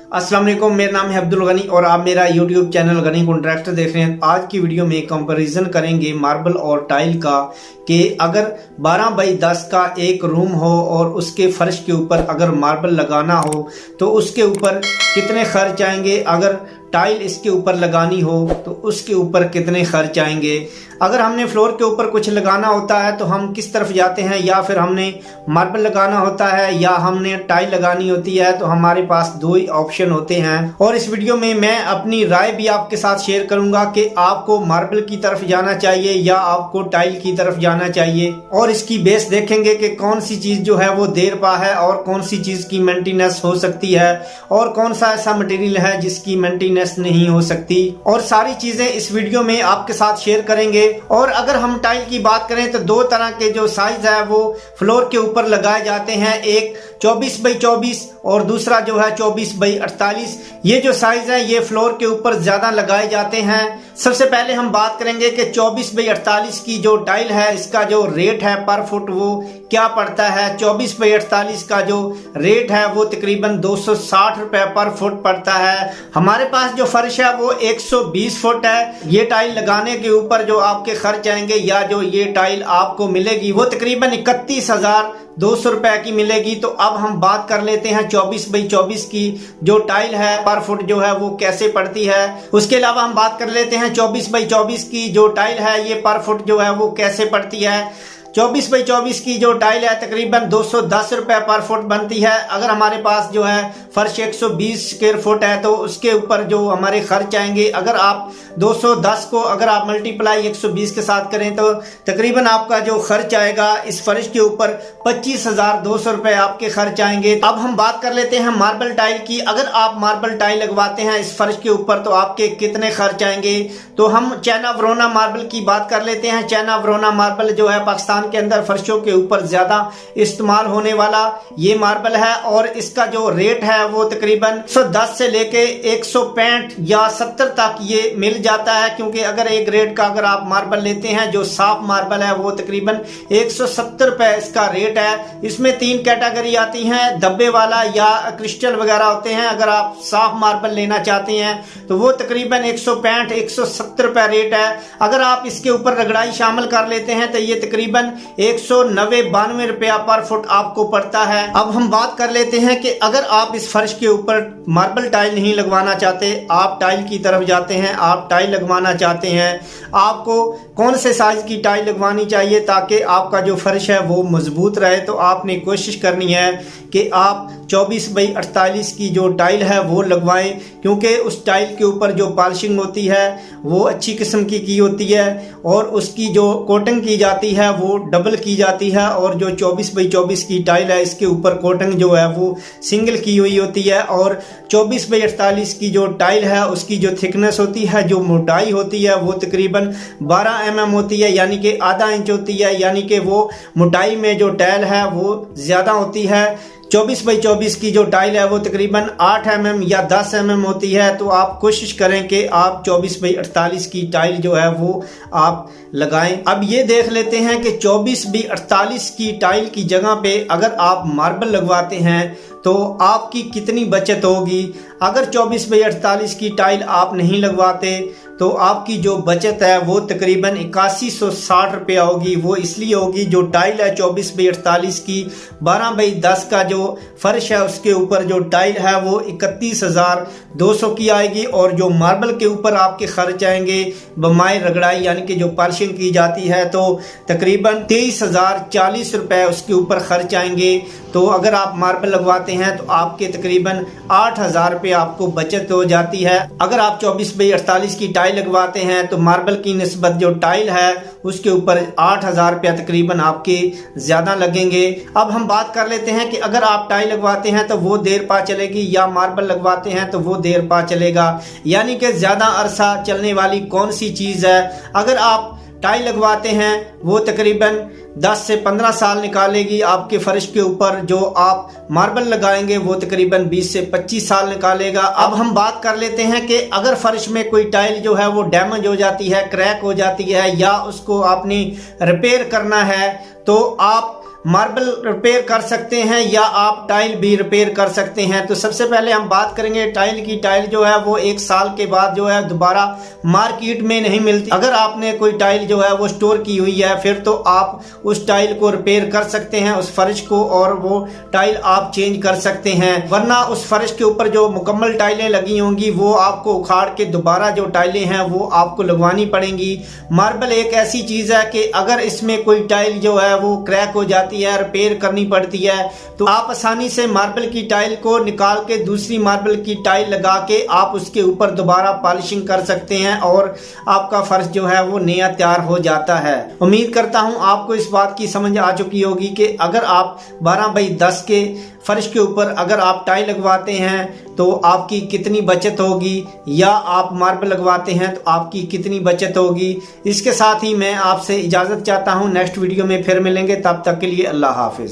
अस्सलाम वालेकुम, मेरा नाम है अब्दुल गनी और आप मेरा YouTube चैनल गनी कॉन्ट्रैक्टर देख रहे हैं। आज की वीडियो में कंपैरिजन करेंगे मार्बल और टाइल का कि अगर 12 बाई 10 का एक रूम हो और उसके फर्श के ऊपर अगर मार्बल लगाना हो तो उसके ऊपर कितने खर्च आएंगे, अगर टाइल इसके ऊपर लगानी हो तो उसके ऊपर कितने खर्च आएंगे। अगर हमने फ्लोर के ऊपर कुछ लगाना होता है तो हम किस तरफ जाते हैं, या फिर हमने मार्बल लगाना होता है या हमने टाइल लगानी होती है, तो हमारे पास दो ही ऑप्शन होते हैं। और इस वीडियो में मैं अपनी राय भी आपके साथ शेयर करूंगा कि आपको मार्बल की तरफ जाना चाहिए या आपको टाइल की तरफ जाना चाहिए, और इसकी बेस देखेंगे कि कौन सी चीज जो है वो देर पा है और कौन सी चीज की मेंटेनेंस हो सकती है और कौन सा ऐसा मटेरियल है जिसकी मेंटेनेंस नहीं हो सकती, और सारी चीजें इस वीडियो में आपके साथ शेयर करेंगे। और अगर हम टाइल की बात करें तो दो तरह के जो साइज है वो फ्लोर के ऊपर लगाए जाते हैं, एक 24 बाई 24 और दूसरा जो है 24 बाई 48। ये जो साइज है ये फ्लोर के ऊपर ज्यादा लगाए जाते हैं। सबसे पहले हम बात करेंगे कि 24 बाई 48 की जो टाइल है इसका जो रेट है पर फुट वो क्या पड़ता है। 24 बाई 48 का जो रेट है वो तकरीबन 260 रुपए पर फुट पड़ता है। हमारे पास जो फर्श है वो 120 फुट है। ये टाइल लगाने के ऊपर जो आपके खर्च आएंगे या जो ये टाइल आपको मिलेगी वो तकरीबन 31,200 रुपए की मिलेगी। तो अब हम बात कर लेते हैं 24 बाई 24 की जो टाइल है पर फुट जो है वो कैसे पड़ती है। उसके अलावा हम बात कर लेते हैं 24 बाई 24 की जो टाइल है ये पर फुट जो है वो कैसे पड़ती है। 24 बाई 24 की जो टाइल है तकरीबन 210 रुपए पर फुट बनती है। अगर हमारे पास जो है फर्श 120 स्क्वायर फुट है तो उसके ऊपर जो हमारे खर्च आएंगे, अगर आप 210 को अगर आप मल्टीप्लाई 120 के साथ करें तो तकरीबन आपका जो खर्च आएगा इस फर्श के ऊपर 25,200 रुपए आपके खर्च आएंगे। अब हम बात कर लेते हैं मार्बल टाइल की। अगर आप मार्बल टाइल लगवाते हैं इस फर्श के ऊपर तो आपके कितने खर्च आएंगे। तो हम चाइना वरोना मार्बल की बात कर लेते हैं। चाइना वरोना मार्बल जो है पाकिस्तान के अंदर फर्शों के ऊपर ज्यादा इस्तेमाल होने वाला ये मार्बल है, और इसका जो रेट है वो तकरीबन 110 से लेके 165 या 70 तक ये मिल जाता है। क्योंकि अगर एक ग्रेड का अगर आप मार्बल लेते हैं जो साफ मार्बल है वो तकरीबन 170 रुपए इसका रेट है। इसमें 3 कैटेगरी आती हैं, धब्बे वाला या क्रिस्टल वगैरह होते हैं। अगर आप साफ मार्बल लेना चाहते हैं तो वो तकरीबन 165 170 रुपए रेट है। अगर आप इसके ऊपर रगड़ाई शामिल कर लेते हैं तो ये तकरीबन 190-92 रुपया पर फुट आपको पड़ता है। अब हम बात कर लेते हैं कि अगर आप इस फर्श के ऊपर मार्बल टाइल नहीं लगवाना चाहते, आप टाइल की तरफ जाते हैं, आप टाइल लगवाना चाहते हैं, आपको कौन से साइज की टाइल लगवानी चाहिए ताकि आपका जो फर्श है वो मजबूत रहे। तो आपने कोशिश करनी है कि आप 24 बाई 48 की जो टाइल है वो लगवाएं, क्योंकि उस टाइल के ऊपर जो पॉलिशिंग होती है वो अच्छी किस्म की होती है और उसकी जो कोटिंग की जाती है वो डबल की जाती है। और जो 24 बाई 24 की टाइल है इसके ऊपर कोटिंग जो है वो सिंगल की हुई होती है। और 24 बाई 48 की जो टाइल है उसकी जो थिकनेस होती है, जो मोटाई होती है वो तकरीबन 12 mm होती है, यानी कि आधा इंच होती है, यानी कि वो मोटाई में जो टाइल है वो ज्यादा होती है। 24 बाई 24 की जो टाइल है वो तकरीबन 8 mm या 10 mm होती है। तो आप कोशिश करें कि आप 24 बाई 48 की टाइल जो है वो आप लगाएं। अब ये देख लेते हैं कि 24 बाई 48 की टाइल की जगह पे अगर आप मार्बल लगवाते हैं तो आपकी कितनी बचत होगी। अगर 24 बाई 48 की टाइल आप नहीं लगवाते तो आपकी जो बचत है वो तकरीबन 8160 रुपया होगी। वो इसलिए होगी जो टाइल है 24 बाई 48 की 12 बाई 10 का जो फर्श है उसके ऊपर जो टाइल है वो 31,200 की आएगी, और जो मार्बल के ऊपर आपके खर्च आएंगे बमाई रगड़ाई यानी कि जो पॉलिशिंग की जाती है तो तकरीबन 23,040 रुपए उसके ऊपर खर्च आएंगे। तो अगर आप मार्बल लगवाते हैं तो आपके तकरीबन 8,000 रुपये आपको बचत हो जाती है। अगर आप 24 बाई 48 की टाइल लगवाते हैं तो मार्बल की निस्बत जो टाइल है उसके ऊपर 8,000 रुपया तकरीबन आपके ज्यादा लगेंगे। अब हम बात कर लेते हैं कि अगर आप टाइल लगवाते हैं तो वो देर पा चलेगी या मार्बल लगवाते हैं तो वो देर पा चलेगा, यानी कि ज्यादा अरसा चलने वाली कौन सी चीज है। अगर आप टाइल लगवाते हैं वो तकरीबन 10 से 15 साल निकालेगी आपके फर्श के ऊपर, जो आप मार्बल लगाएंगे वो तकरीबन 20 से 25 साल निकालेगा। अब हम बात कर लेते हैं कि अगर फर्श में कोई टाइल जो है वो डैमेज हो जाती है, क्रैक हो जाती है या उसको आपने रिपेयर करना है तो आप मार्बल रिपेयर कर सकते हैं या आप टाइल भी रिपेयर कर सकते हैं। तो सबसे पहले हम बात करेंगे टाइल की। टाइल जो है वो 1 साल के बाद जो है दोबारा मार्केट में नहीं मिलती। अगर आपने कोई टाइल जो है वो स्टोर की हुई है फिर तो आप उस टाइल को रिपेयर कर सकते हैं, उस फर्श को, और वो टाइल आप चेंज कर सकते हैं। वरना उस फर्श के ऊपर जो मुकम्मल टाइलें लगी होंगी वो आपको उखाड़ के दोबारा जो टाइलें हैं वो आपको लगवानी पड़ेंगी। मार्बल एक ऐसी चीज है कि अगर इसमें कोई टाइल जो है वो क्रैक हो जाती है, रिपेयर करनी पड़ती है, तो आप आसानी से मार्बल की टाइल को निकाल के दूसरी मार्बल की टाइल लगा के आप उसके ऊपर दोबारा पॉलिशिंग कर सकते हैं और आपका फर्श जो है वो नया तैयार हो जाता है। उम्मीद करता हूं आपको इस बात की समझ आ चुकी होगी कि अगर आप 12x10 के फर्श के ऊपर अगर आप टाइल लगवाते हैं तो आपकी कितनी बचत होगी, या आप मार्बल लगवाते हैं तो आपकी कितनी बचत होगी। इसके साथ ही मैं आपसे इजाज़त चाहता हूं। नेक्स्ट वीडियो में फिर मिलेंगे, तब तक के लिए अल्लाह हाफिज़।